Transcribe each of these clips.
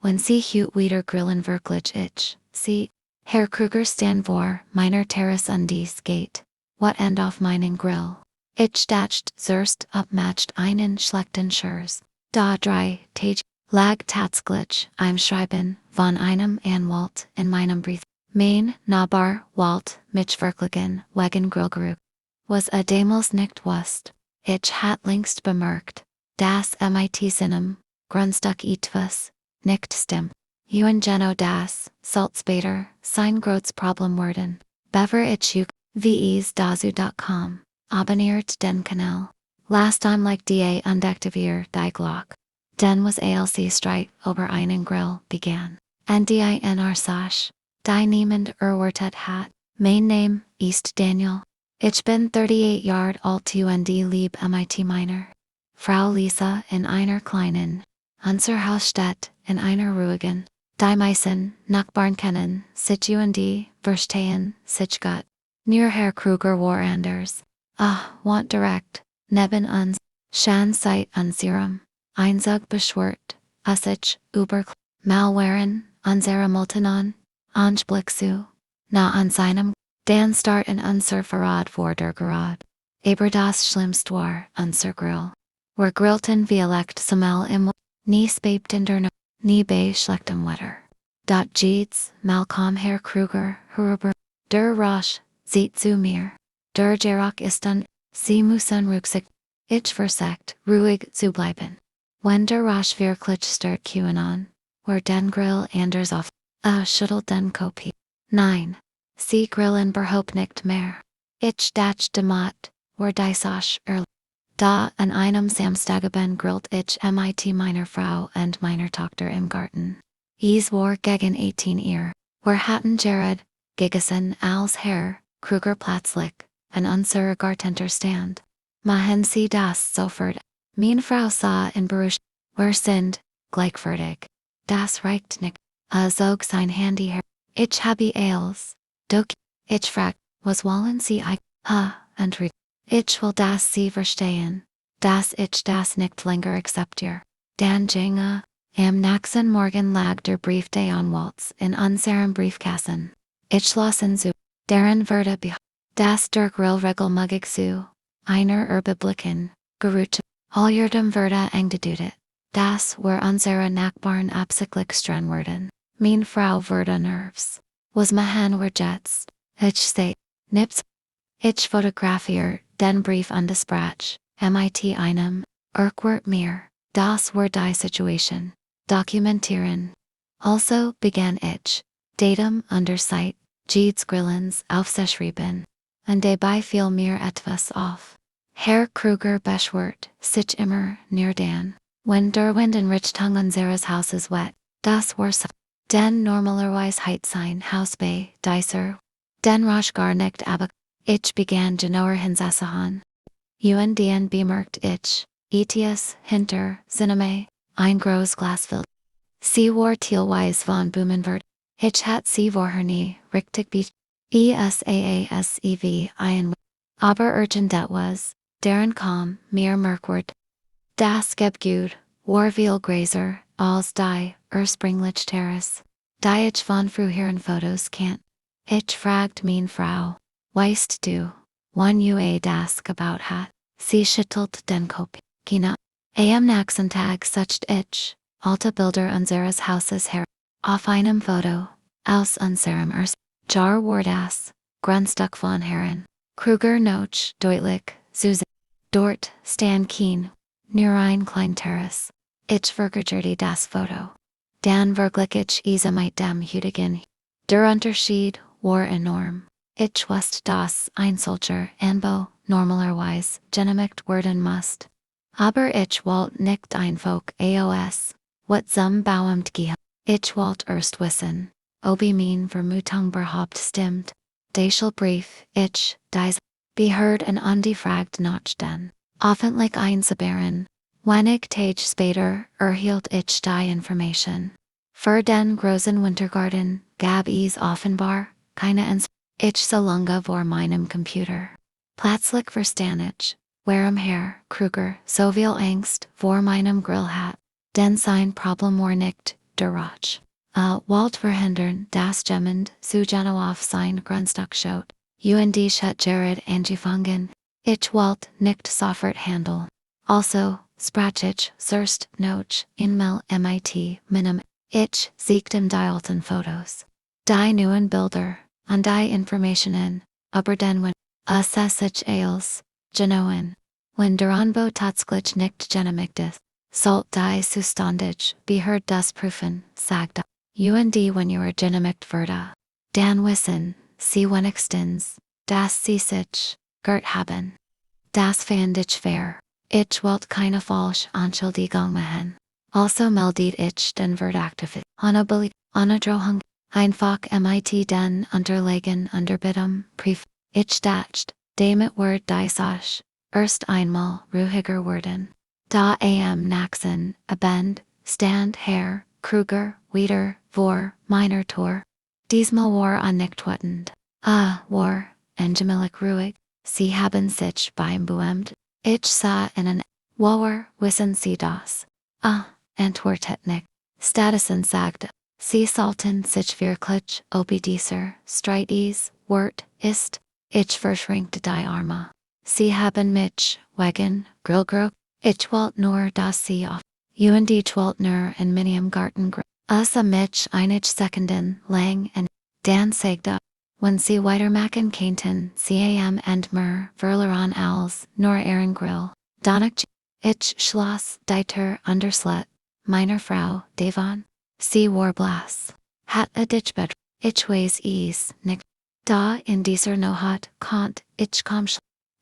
Wenn Sie heute, wieder grillen, wirklich ich. Sie, Herr Krüger stand vor meiner Terrasse und dies geht. What end auf meinen Grill. Ich dachte zuerst, machte, einen schlechten Scherz. Drei, Tage, lag tatsächlich im Schreiben von einem Anwalt in meinem Brief. Mein Nachbar wollte mich verklagen wegen Grillgeruch. Was damals nicht wusste. Ich hat längst bemerkt, dass mit seinem Grundstück etwas nicht stimmt. Geno das sollte später sein großes Problem werden. Bever ich ves dazu.com. Abonniert den Kanal. Last time like da und aktivier die Glock. Den was ALC Streit über einen Grill began. Und die Sache, die niemand erwartet hat. Mein Name ist Daniel. Ich bin 38 Jahre alt und lieb mit meiner Frau Lisa in einer kleinen Unser Haus steht in einer ruhigen, die meisten Nachbarn kennen sich und verstehen sich gut. Near Herr Krüger war anders. Want direkt, neben uns, schon seit unserem Einzug beschwert, sich über Malwaren, unsere Multinon, Anblick zu, an seinem, dann starten unser Verrat vor der Gerad. Aber das Schlimmste war unser Grill. Wir grillten Dialekt Samel im nie spebten der no, nie bei schlechtem Wetter. Jedes Mal kam Herr Krüger herüber, der Rasch, sieht zu mir. Der Geruch ist dann, Sie müssen ruhig, ich versagt, ruhig zu bleiben. Wenn der Rasch wirklich stark QAnon, war den Grill anders auf, schüttelt den Kopf. Nein, Sie grillen überhaupt nicht mehr. Ich dachte mat, war die Sache Da an einem Samstagabend grillt ich mit meiner Frau und meiner Tochter im Garten. Es war gegen 18 Uhr. Wir hatten Jared, gegessen als Herr Krüger plötzlich an unserer Gartenterstand. Machen Sie das sofort. Meine Frau sah in Berusch, wir sind gleichwertig. Das reicht nicht. Zog sein Handy her. Ich habe alles. Doch, ich frag, was wollen Sie und rief. Ich will das Sie verstehen, dass ich das nicht länger akzeptiere. Dann ginge, am nächsten Morgen lag der Brief des Anwalts in unserem Briefkasten. Ich las ihn zu, darin wurde dass der Grill regelmäßig zu einer Überblicken geruht. Alljährem wurde angedeutet, dass wir unsere Nachbarn absichtlich streng werden. Meine Frau wurde nervös. Was machen wir jetzt? Ich say, nips. Ich fotografiere den Brief an das Sprach, mit einem, mir, das war die Situation, dokumentieren. Also begann ich, Datum und Zeit, jedes Grillens aufzuschreiben, und dabei fiel mir etwas auf. Herr Krüger beschwert sich immer near dan, wenn der Wind in Richtung unseres Hauses wet, das war so. Den normalerweise heit sein Haus bei dieser, den rasch gar nicht aber. Ich begann genauer hinzusahen. Und bemerkt ich, hinter Cinema, ein großes Glasfeld. Sie war teilweise von Blumenwert. Ich hat sie vorher nie richtig esaasev ein. Aber irgendetwas, darin kam mir merkwürdig. Das gibt gut, war viel Gräser, als die ursprüngliche Terrasse. Die ich von früheren Fotos kennt. Ich fragt meine Frau. Weißt du, wann das gebaut hat? Sie schüttelt den Kopf. Gina. Am nächsten Tag sucht ich, alte Bilder unseres Hauses her. Auf einem Foto, aus unserem Jahr war das, Grundstück von Herren. Krüger noch deutlich, Susan. Dort stand Keen, near ein klein Terrasse. Ich vergerte das Foto. Dann verglich ich mit dem heutigen. Der Unterschied war enorm. Ich wusste, dass ein solcher Anbau normalerweise genehmigt werden musste. Aber ich wollte nicht einfach AOS, what zum Bauamt gehen. Ich wollte erst wissen, ob mein Vermutung überhaupt stimmt. Der Brief, ich, dies, behört und ungefragt nachstellen. Öffentlich einzubären. Wenig Tage später erhielt ich die Information. Für den großen Wintergarten gab es offenbar keine Ich so lange vor meinem Computer. Plötzlich verstand ich, warum Herr Krüger so viel Angst vor meinem Grill hat. Denn sein Problem war nicht der Roch. Walt verhindern, das Gemmend, zu auf sein Grundstück schot. Und schut Jared angefangen. Ich Walt nicht sofort handel. Also, sprachig, zuerst, noch, inmel mit, minim. Ich siegtem die alten Fotos. Die neuen Bilder, an die Informationen, aber den wenn, sich als, genoen. Wenn Duranbo tatsächlich nicht genehmigt sollt die Zustandig, behört das prüfen, sagte. Und wenn ihr genehmigt würde. Dan wissen, sie wenigstens, dass sie sich, gert haben. Das fand ich fair. Ich wollte keine falsch Anschuldigung machen. Also meldet ich den Verdächtigen. Ohne Drohung. Einfach mit den Unterlagen unterbieten, Brief. Ich dachte, damit wird die Sache erst einmal ruhiger werden. Da nachsen, abend, stand Herr Krüger wieder vor meiner Tor. Diesmal war nicht wütend. War, angemelig ruhig. Sie haben sich beim beämt. Ich sah ihnen, woher wissen Sie das? Antwortet nicht. Stattdessen sagte, Sie sollten sich wirklich ob dieser Streitis Wort ist. Ich verschränkte die Arme. Sie haben mich, wegen, Grillgeruch. Ich wollte nur, dass Sie auf. Und ich wollte nur in meinem Garten grillen. Mich einige Sekunden lang und dann sagte, wenn Sie weitermachen könnten, Sie und mir verloren als nur Ihren Grill. Danach ich schloss die Tür unterschloss meiner Frau Devon. Sie war blass. Hat a Ditchbett. Ich weiß es nicht. Da in dieser Nacht konnt ich kaum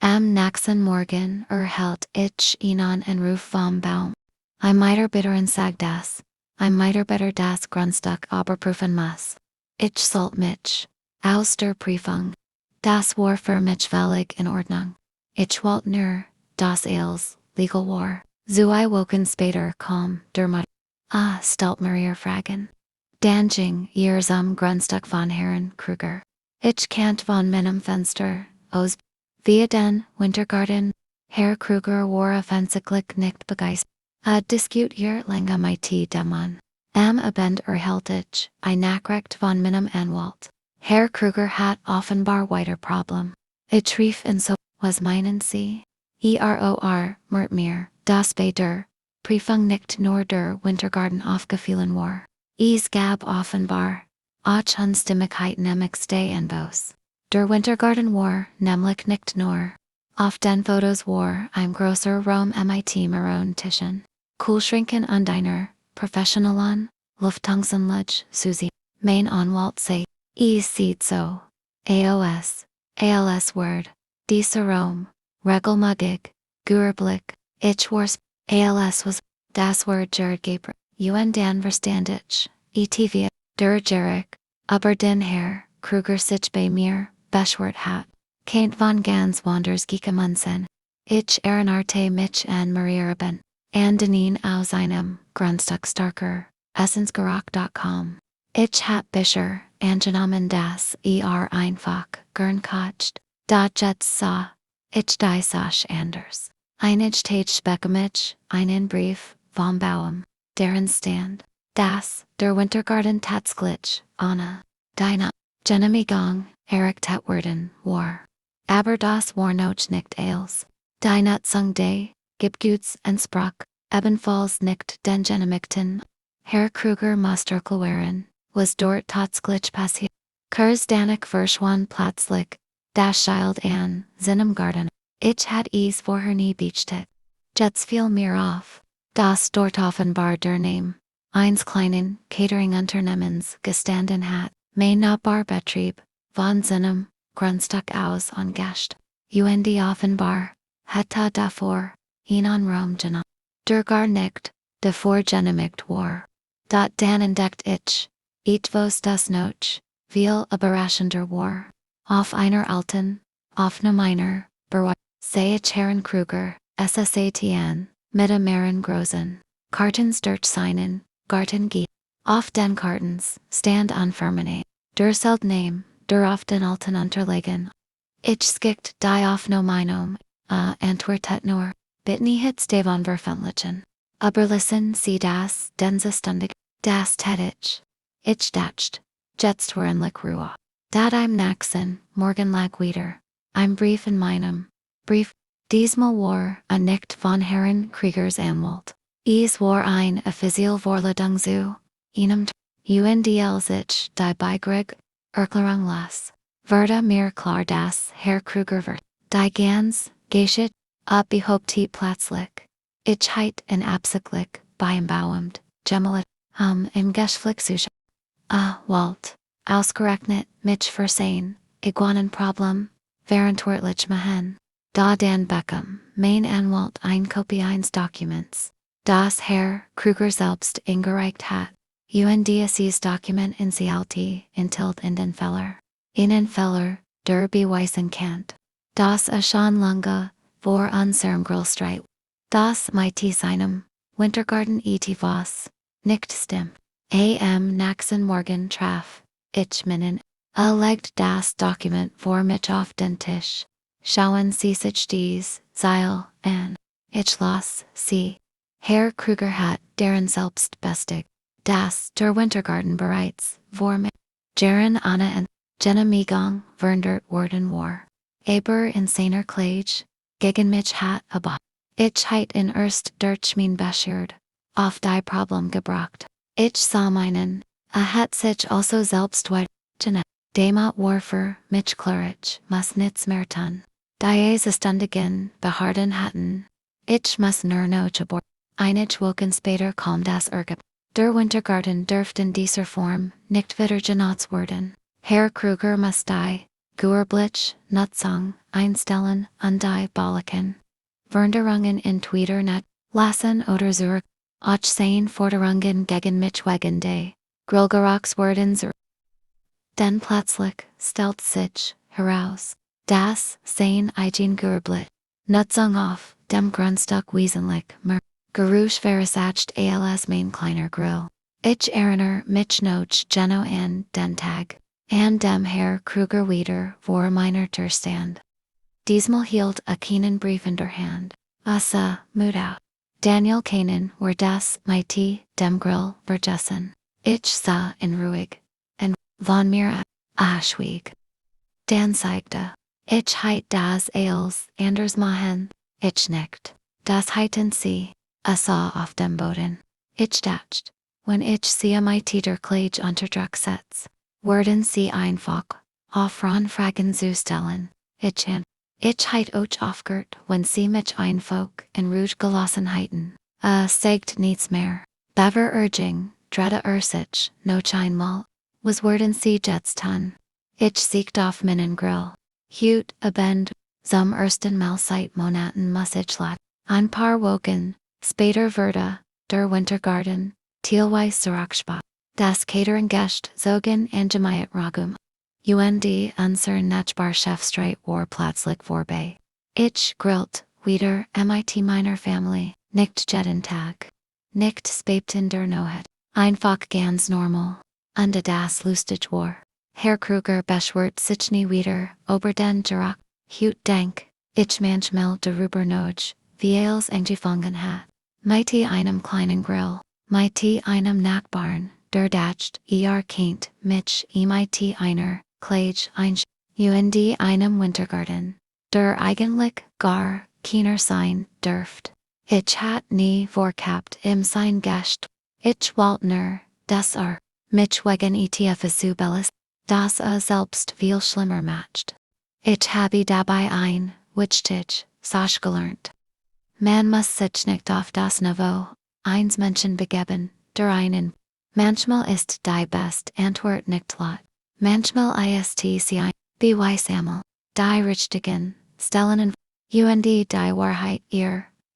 am nächsten Morgen erhält ich Ihnen en Ruf vom Baum. Ein Mieter bitteren sagt das. Ein Mieter bitter das Grundstück überprüfen muss. Ich sollt mich. Aus der Prüfung. Das war für mich völlig in Ordnung. Ich wollte nur, dass alles legal war. Zwei Wochen später kam der Mutter. Stellt mir ihr Fragen. Dann ging ihr zum Grundstück von Herrn Krüger. Ich kannt von meinem Fenster aus. Via den Wintergarten. Herr Krüger war offensichtlich nicht begeistert. Diskutiert mit dem Mann. Am Abend erhielt ich ein Nachricht von meinem Anwalt. Herr Krüger hat offenbar weiter Problem. Ich rief ihn so, was meinen Sie? Mit mir, dass bei der Prüfung nicht nur der Wintergarten aufgefallen war. Es gab offenbar auch Unstimmigkeiten am Day Inbos. Der Wintergarten war nämlich nicht nur. Auf den Fotos war ein großer Raum mit mehreren Tischen. Kühlschränken und einer professionellen Luftanzanlage Susi. Mein Anwalt sei. Es sieht so. ALS Word. Dieser Raum. Regelmäßig. Überblick. Ich war's. ALS was. Das Word Jared Gabriel. Und dann verstand ich. ETV. Der Jarek. Aber den Herr Krüger sich bei mir beschwert hat. Keint von ganz wanders gekommen. Ich erinnerte mich an Maria Ben. And den aus einem Grundstück starker. Essensgeruch.com. Ich hab Bischer, angenommen das einfach gern kocht. Da jetzt sah ich die Sache anders. Einige Tage später mich, einen Brief vom Baum, deren stand, dass der Wintergarten tatsächlich ohne deine Genehmigung errichtet worden war. Aber das war noch nicht alles. Die Nutzung des Gebäudes entsprach ebenfalls nicht den Genehmigten. Herr Krüger musste erklären, was dort tatsächlich passiert. Danach verschwand plötzlich das Schild an seinem Garten. Ich hatte es vorher nie beachtet. Jetzt fiel mir auf, dass dort offenbar der Name eines kleinen Catering-Unternehmens gestanden hat. Mein Nachbarbetrieb von seinem Grundstück aus angestellt. Und offenbar hatte davor einen Raum genommen, der gar nicht davor genehmigt war. Dort dann entdeckt ich, etwas das noch viel überraschender war. Auf einer alten, offene meiner sehe ich Herrn Krüger, SSATN, mit mehreren großen Kartons dort seinen Garten geht. Auf den Kartons stand Anfirmene, der Name, der auf den alten Unterlagen. Ich skickt die auf no meinung, antwortet nur, bitte nicht Devon veröffentlichen. Aber lassen Sie das, denn sie ständig. das tätig. Ich dacht. Jetzt worenlijk ruah. Dat I'm naxen, morgen lag wieder. I'm brief in meinem. Brief. Diesmal war nicht von Herrn Krügers Anwalt. Es war ein offiziell Vorladung zu einem UNDL sich die Beigrig Erklärung las. Wurde mir klar dass Herr Krüger wird. Die ganz geschieht behauptet plötzlich. Ich heit in absichtlich beibauend, gemelit, im Geschlecht suche. Walt. Ausgerechnet mich versehen, Iguanenproblem, verantwortlich machen. Da dann bekam mein Anwalt ein Kopie eines Dokuments, das Herr Krüger selbst eingereicht hat. UNDSE's Dokument enthielt in den Fäller, der beweisen kann, dass schon lange vor unserem Grillstreit, das mit seinem Wintergarten was nicht stimmt. Nächsten Morgen traf ich meinen, legt das Dokument vor mich auf den Tisch. Schauen Sie sich dies Seil an. Ich las sie. Herr Krüger hat deren selbst bestigt, dass der Wintergarten bereits vor mich Jaren Anna und Genehmigung verndert worden war. Aber in seiner Klage gegen mich hat ich heit in erst durch mein Beschwerd auf die Problem gebracht. Ich sah meinen, hat sich also selbst weitgehend. Demat war für mich klarig, muss nichts mehr tun. Die Zuständigen beharrten hatten. Ich muss nur noch bord. Einige Wochen später kam das Ergebnis. Der Wintergarten dürfte in dieser Form nicht wieder genutzt werden. Herr Krüger muss die Gewerbliche Nutzung einstellen und die Balken. Veränderungen in Twitter net lassen oder zurück. Auch seien Forderungen gegen mich wegen des Grillgeruchs werden zurück. Denn plötzlich stellt sich heraus, dass sein gewerbliche Nutzung auf dem Grundstück wesentlich mehr Geruch verursacht als mein kleiner Grill. Ich erinnere mich noch genau an den Tag, an dem Herr Krüger wieder vor meiner Tür stand. Diesmal hielt keinen Brief in der Hand, sah müde aus. Daniel keinen war das mit dem Grill vergessen. Ich sah ihn ruhig, und von mir schwieg. Dan zeigte, ich heit das als anders machen, ich nicht. Das heiten sie, sah auf dem Boden. Ich dacht, wenn ich sie mit der Klage unter Druck setz, werden sie einfach auf Fragen zu stellen. Ich heit auch aufgehört, wenn sie mich einfach in Ruhe gelassen heiten. Sagt nichts mehr. Bever urging, dritte sich, noch einmal, was werden sie jetzt tun? Ich siegt auf meinen Grill. Hut abend, zum ersten Mal seit Monaten muss ich ein paar Wochen später wurde der Wintergarten teilweise zurückgebaut. Das Catering Gäste zogen an Jemiat Ragum. Unser Nachbar Chefstreit war plötzlich vorbei. Ich grillt wieder mit meiner Familie, nicht jeden Tag. Nicht späten der Nohet. Einfach ganz normal. Und das lustig war. Herr Krüger beschwert sich nie wieder über den Geruch. Hut denk, ich manchmal darüber noch, wie es angefangen hat. Mit einem kleinen Grill, mit einem Nachbarn, der dacht, kennt mich mit einer Klage einem Wintergarten, der eigentlich gar keiner sein dürft. Ich hat nie vorgehabt sein Gast. Ich wollte nur, dass mich wegen etwas zu belast, das selbst viel schlimmer macht. Ich habe dabei ein wichtig Sach gelernt. Man muss sich nicht auf das Niveau eines Menschen begeben, der einen. Manchmal ist die best Antwort nicht laut. Manchmal ist sie ein Beweisammel. Die richtigen Stellen die Wahrheit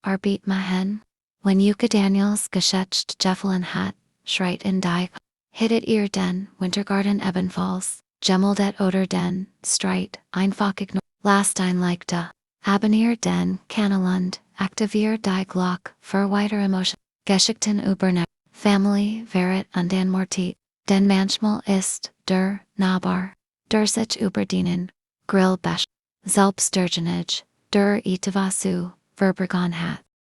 Arbeit machen. Wenn Yuka Daniels geschätzt gefallen hat, schreit in die hittet ihr den Wintergarten ebenfalls, gemmeldet oder den Streit einfach ignoriert. Lasst ein Like abonniert den Kanal aktiviert die Glocke für weitere Emotionen. Geschichten über Family wäret und den Mortit, denn manchmal ist der Nachbar, der sich über den Grill selbstständig, der etwas zu verbergen hat.